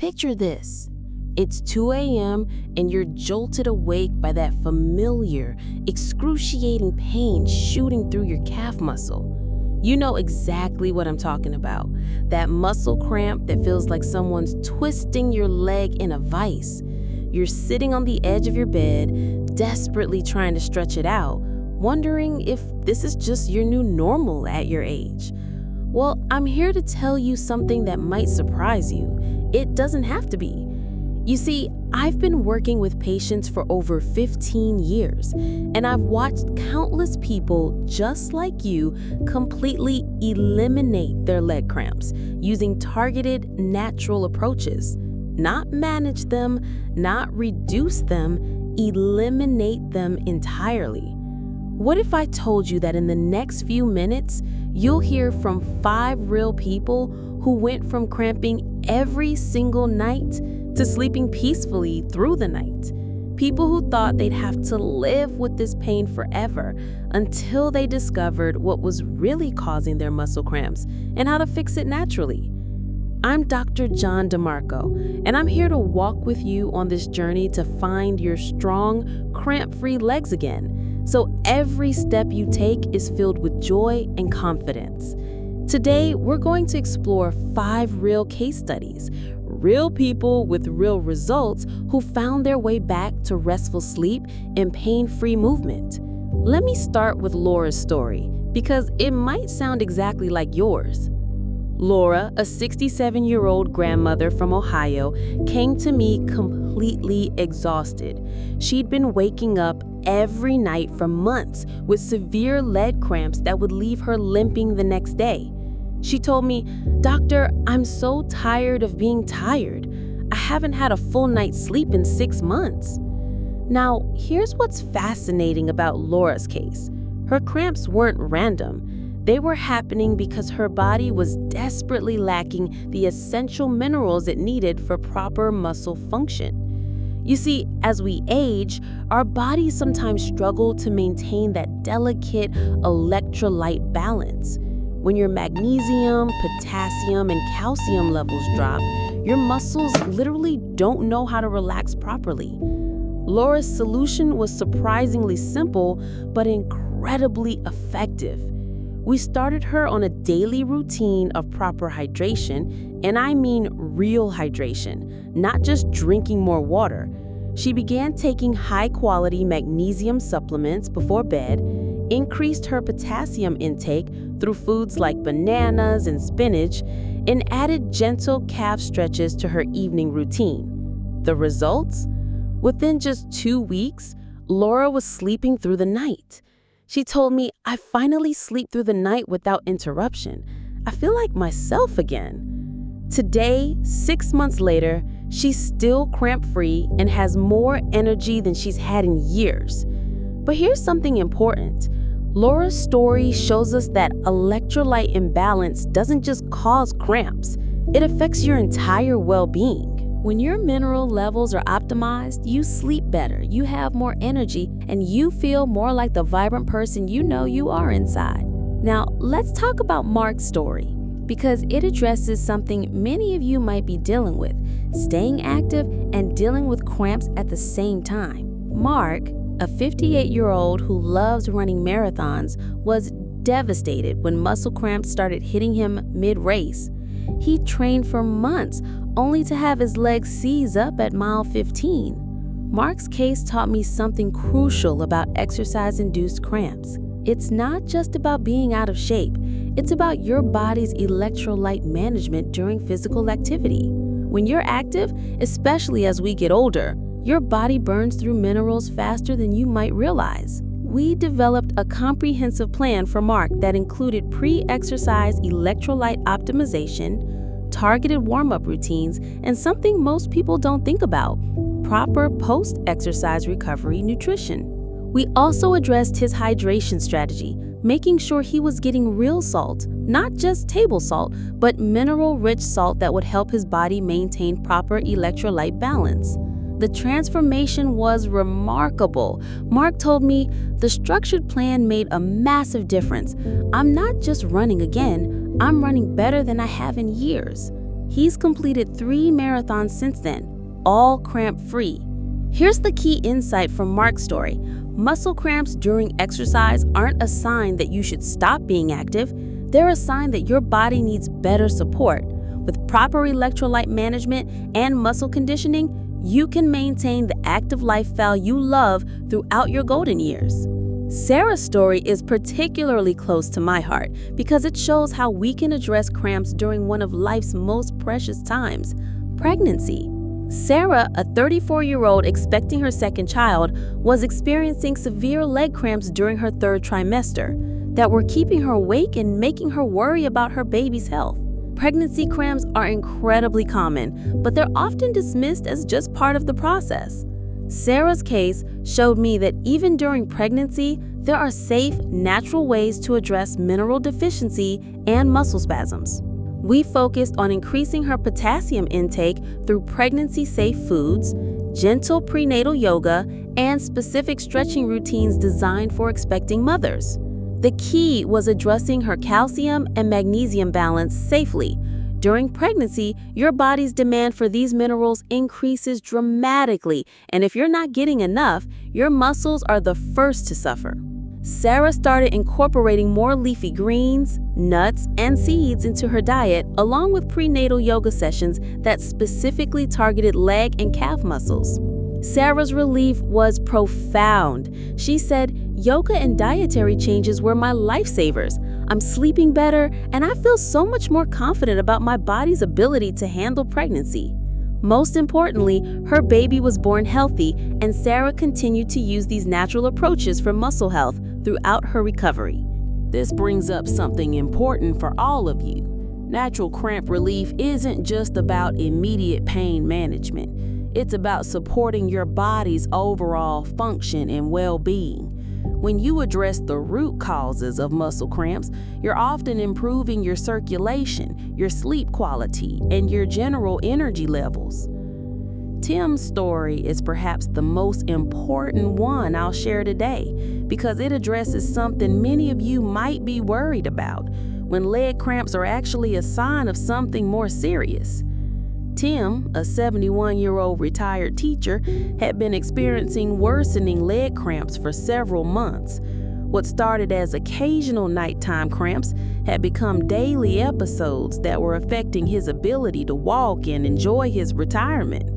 Picture this. It's 2 a.m. and you're jolted awake by that familiar, excruciating pain shooting through your calf muscle. You know exactly what I'm talking about. That muscle cramp that feels like someone's twisting your leg in a vice. You're sitting on the edge of your bed, desperately trying to stretch it out, wondering if this is just your new normal at your age. Well, I'm here to tell you something that might surprise you. It doesn't have to be. You see, I've been working with patients for over 15 years, and I've watched countless people just like you completely eliminate their leg cramps using targeted, natural approaches. Not manage them, not reduce them, eliminate them entirely. What if I told you that in the next few minutes, you'll hear from 5 real people who went from cramping every single night to sleeping peacefully through the night? People who thought they'd have to live with this pain forever until they discovered what was really causing their muscle cramps and how to fix it naturally. I'm Dr. John DeMarco, and I'm here to walk with you on this journey to find your strong, cramp-free legs again, so every step you take is filled with joy and confidence. Today, we're going to explore 5 real case studies, real people with real results who found their way back to restful sleep and pain-free movement. Let me start with Laura's story, because it might sound exactly like yours. Laura, a 67-year-old grandmother from Ohio, came to me completely exhausted. She'd been waking up every night for months with severe leg cramps that would leave her limping the next day. She told me, "Doctor, I'm so tired of being tired. I haven't had a full night's sleep in 6 months." Now, here's what's fascinating about Laura's case. Her cramps weren't random. They were happening because her body was desperately lacking the essential minerals it needed for proper muscle function. You see, as we age, our bodies sometimes struggle to maintain that delicate electrolyte balance. When your magnesium, potassium, and calcium levels drop, your muscles literally don't know how to relax properly. Laura's solution was surprisingly simple, but incredibly effective. We started her on a daily routine of proper hydration, and I mean real hydration, not just drinking more water. She began taking high-quality magnesium supplements before bed, increased her potassium intake through foods like bananas and spinach, and added gentle calf stretches to her evening routine. The results? Within just 2 weeks, Laura was sleeping through the night. She told me, "I finally sleep through the night without interruption. I feel like myself again." Today, 6 months later, she's still cramp-free and has more energy than she's had in years. But here's something important. Laura's story shows us that electrolyte imbalance doesn't just cause cramps. It affects your entire well-being. When your mineral levels are optimized, you sleep better, you have more energy, and you feel more like the vibrant person you know you are inside. Now, let's talk about Mark's story, because it addresses something many of you might be dealing with: staying active and dealing with cramps at the same time. Mark, a 58-year-old who loves running marathons, was devastated when muscle cramps started hitting him mid-race. He trained for months, only to have his legs seize up at mile 15. Mark's case taught me something crucial about exercise-induced cramps. It's not just about being out of shape. It's about your body's electrolyte management during physical activity. When you're active, especially as we get older, your body burns through minerals faster than you might realize. We developed a comprehensive plan for Mark that included pre-exercise electrolyte optimization, targeted warm-up routines, and something most people don't think about: proper post-exercise recovery nutrition. We also addressed his hydration strategy, making sure he was getting real salt, not just table salt, but mineral-rich salt that would help his body maintain proper electrolyte balance. The transformation was remarkable. Mark told me, "The structured plan made a massive difference. I'm not just running again, I'm running better than I have in years." He's completed 3 marathons since then, all cramp-free. Here's the key insight from Mark's story. Muscle cramps during exercise aren't a sign that you should stop being active. They're a sign that your body needs better support. With proper electrolyte management and muscle conditioning, you can maintain the active lifestyle you love throughout your golden years. Sarah's story is particularly close to my heart because it shows how we can address cramps during one of life's most precious times, pregnancy. Sarah, a 34-year-old expecting her second child, was experiencing severe leg cramps during her 3rd trimester that were keeping her awake and making her worry about her baby's health. Pregnancy cramps are incredibly common, but they're often dismissed as just part of the process. Sarah's case showed me that even during pregnancy, there are safe, natural ways to address mineral deficiency and muscle spasms. We focused on increasing her potassium intake through pregnancy-safe foods, gentle prenatal yoga, and specific stretching routines designed for expecting mothers. The key was addressing her calcium and magnesium balance safely. During pregnancy, your body's demand for these minerals increases dramatically, and if you're not getting enough, your muscles are the first to suffer. Sarah started incorporating more leafy greens, nuts, and seeds into her diet, along with prenatal yoga sessions that specifically targeted leg and calf muscles. Sarah's relief was profound. She said, "Yoga and dietary changes were my lifesavers. I'm sleeping better, and I feel so much more confident about my body's ability to handle pregnancy." Most importantly, her baby was born healthy, and Sarah continued to use these natural approaches for muscle health throughout her recovery. This brings up something important for all of you. Natural cramp relief isn't just about immediate pain management. It's about supporting your body's overall function and well-being. When you address the root causes of muscle cramps, you're often improving your circulation, your sleep quality, and your general energy levels. Tim's story is perhaps the most important one I'll share today because it addresses something many of you might be worried about when leg cramps are actually a sign of something more serious. Tim, a 71-year-old retired teacher, had been experiencing worsening leg cramps for several months. What started as occasional nighttime cramps had become daily episodes that were affecting his ability to walk and enjoy his retirement.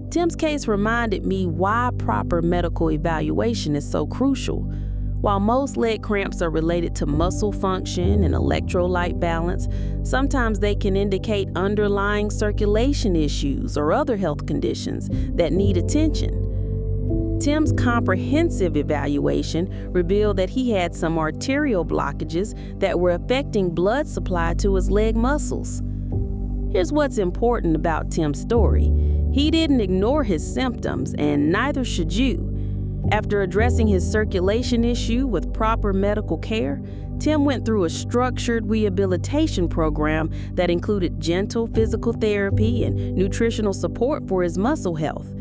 Tim's case reminded me why proper medical evaluation is so crucial. While most leg cramps are related to muscle function and electrolyte balance, sometimes they can indicate underlying circulation issues or other health conditions that need attention. Tim's comprehensive evaluation revealed that he had some arterial blockages that were affecting blood supply to his leg muscles. Here's what's important about Tim's story. He didn't ignore his symptoms, and neither should you. After addressing his circulation issue with proper medical care, Tim went through a structured rehabilitation program that included gentle physical therapy and nutritional support for his muscle health.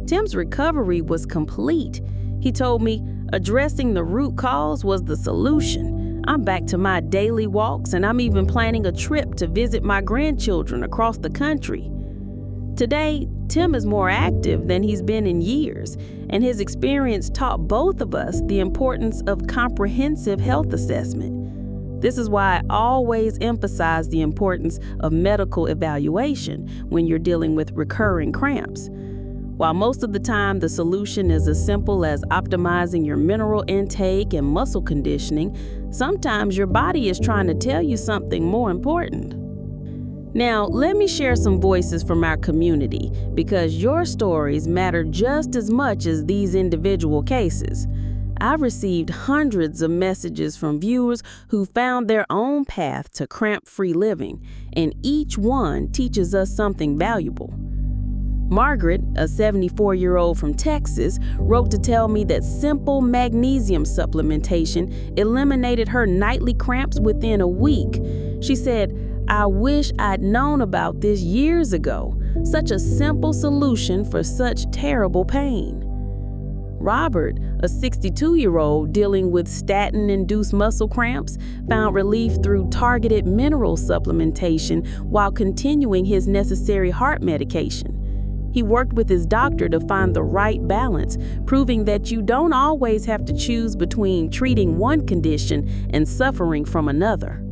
Tim's recovery was complete. He told me, "Addressing the root cause was the solution. I'm back to my daily walks, and I'm even planning a trip to visit my grandchildren across the country." Today, Tim is more active than he's been in years, and his experience taught both of us the importance of comprehensive health assessment. This is why I always emphasize the importance of medical evaluation when you're dealing with recurring cramps. While most of the time the solution is as simple as optimizing your mineral intake and muscle conditioning, sometimes your body is trying to tell you something more important. Now, let me share some voices from our community because your stories matter just as much as these individual cases. I've received hundreds of messages from viewers who found their own path to cramp-free living, and each one teaches us something valuable. Margaret, a 74-year-old from Texas, wrote to tell me that simple magnesium supplementation eliminated her nightly cramps within a week. She said, "I wish I'd known about this years ago. Such a simple solution for such terrible pain." Robert, a 62-year-old dealing with statin-induced muscle cramps, found relief through targeted mineral supplementation while continuing his necessary heart medication. He worked with his doctor to find the right balance, proving that you don't always have to choose between treating one condition and suffering from another.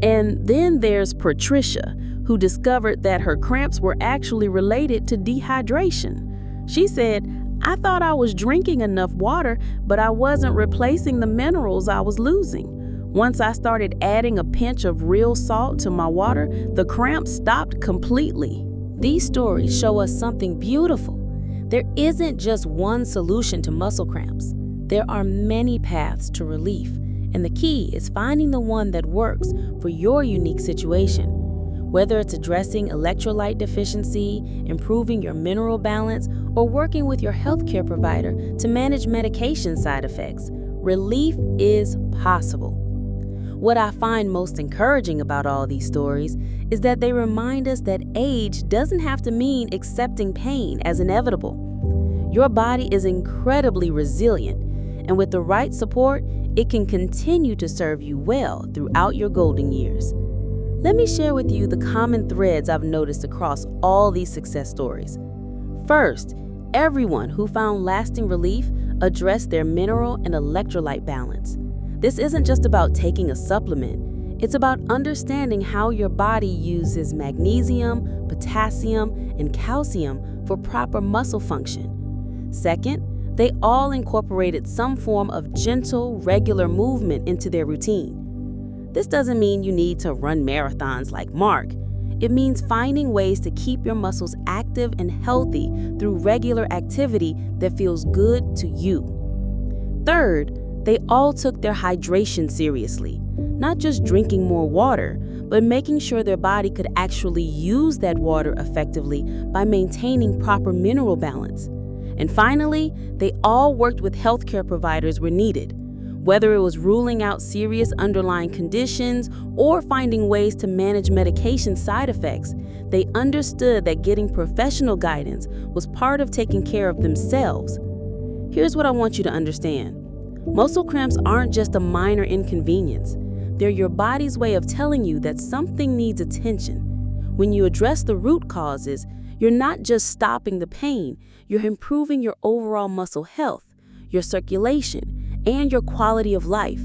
And then there's Patricia, who discovered that her cramps were actually related to dehydration. She said, "I thought I was drinking enough water, but I wasn't replacing the minerals I was losing. Once I started adding a pinch of real salt to my water, the cramps stopped completely." These stories show us something beautiful. There isn't just one solution to muscle cramps. There are many paths to relief, and the key is finding the one that works for your unique situation. Whether it's addressing electrolyte deficiency, improving your mineral balance, or working with your healthcare provider to manage medication side effects, relief is possible. What I find most encouraging about all these stories is that they remind us that age doesn't have to mean accepting pain as inevitable. Your body is incredibly resilient, and with the right support, it can continue to serve you well throughout your golden years. Let me share with you the common threads I've noticed across all these success stories. First, everyone who found lasting relief addressed their mineral and electrolyte balance. This isn't just about taking a supplement. It's about understanding how your body uses magnesium, potassium, and calcium for proper muscle function. Second, they all incorporated some form of gentle, regular movement into their routine. This doesn't mean you need to run marathons like Mark. It means finding ways to keep your muscles active and healthy through regular activity that feels good to you. Third, they all took their hydration seriously, not just drinking more water, but making sure their body could actually use that water effectively by maintaining proper mineral balance. And finally, they all worked with healthcare providers where needed. Whether it was ruling out serious underlying conditions or finding ways to manage medication side effects, they understood that getting professional guidance was part of taking care of themselves. Here's what I want you to understand. Muscle cramps aren't just a minor inconvenience. They're your body's way of telling you that something needs attention. When you address the root causes, you're not just stopping the pain, you're improving your overall muscle health, your circulation, and your quality of life.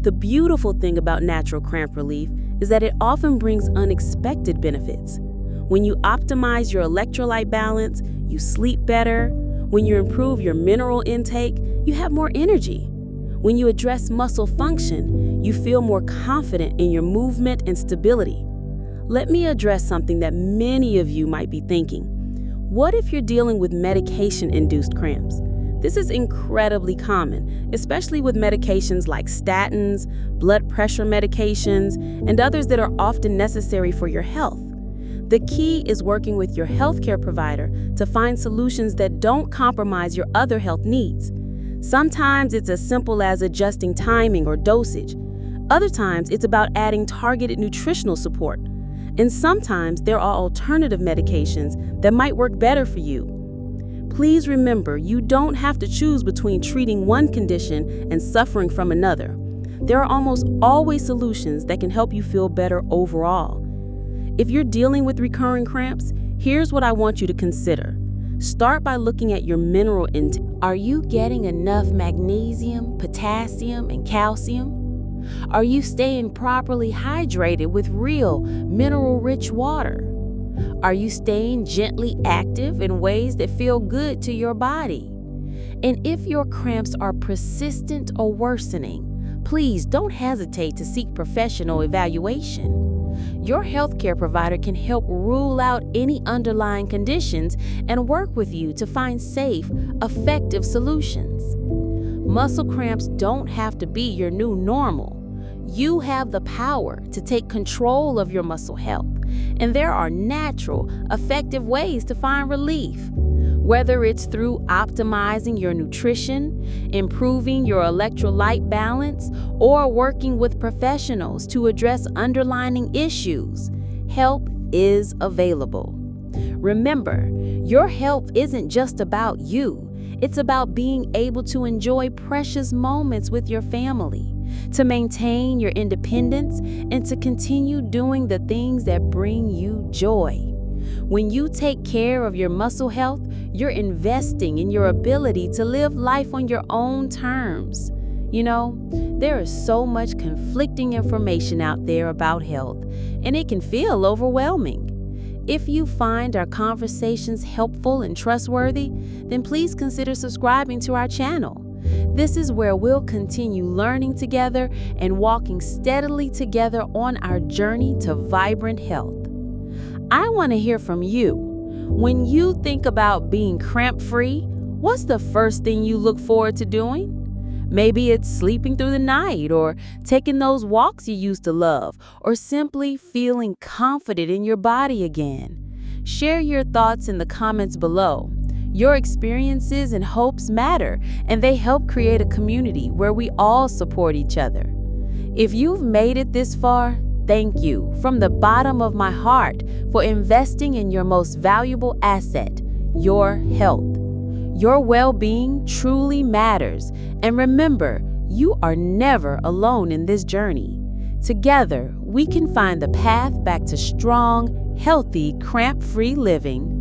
The beautiful thing about natural cramp relief is that it often brings unexpected benefits. When you optimize your electrolyte balance, you sleep better. When you improve your mineral intake, you have more energy. When you address muscle function, you feel more confident in your movement and stability. Let me address something that many of you might be thinking. What if you're dealing with medication-induced cramps? This is incredibly common, especially with medications like statins, blood pressure medications, and others that are often necessary for your health. The key is working with your healthcare provider to find solutions that don't compromise your other health needs. Sometimes it's as simple as adjusting timing or dosage. Other times it's about adding targeted nutritional support. And sometimes there are alternative medications that might work better for you. Please remember, you don't have to choose between treating one condition and suffering from another. There are almost always solutions that can help you feel better overall. If you're dealing with recurring cramps, here's what I want you to consider. Start by looking at your mineral intake. Are you getting enough magnesium, potassium, and calcium? Are you staying properly hydrated with real, mineral-rich water? Are you staying gently active in ways that feel good to your body? And if your cramps are persistent or worsening, please don't hesitate to seek professional evaluation. Your healthcare provider can help rule out any underlying conditions and work with you to find safe, effective solutions. Muscle cramps don't have to be your new normal. You have the power to take control of your muscle health, and there are natural, effective ways to find relief. Whether it's through optimizing your nutrition, improving your electrolyte balance, or working with professionals to address underlying issues, help is available. Remember, your health isn't just about you. It's about being able to enjoy precious moments with your family, to maintain your independence, and to continue doing the things that bring you joy. When you take care of your muscle health, you're investing in your ability to live life on your own terms. You know, there is so much conflicting information out there about health, and it can feel overwhelming. If you find our conversations helpful and trustworthy, then please consider subscribing to our channel. This is where we'll continue learning together and walking steadily together on our journey to vibrant health. I want to hear from you. When you think about being cramp-free, what's the first thing you look forward to doing? Maybe it's sleeping through the night, or taking those walks you used to love, or simply feeling confident in your body again. Share your thoughts in the comments below. Your experiences and hopes matter, and they help create a community where we all support each other. If you've made it this far, thank you from the bottom of my heart for investing in your most valuable asset, your health. Your well-being truly matters, and remember, you are never alone in this journey. Together, we can find the path back to strong, healthy, cramp-free living.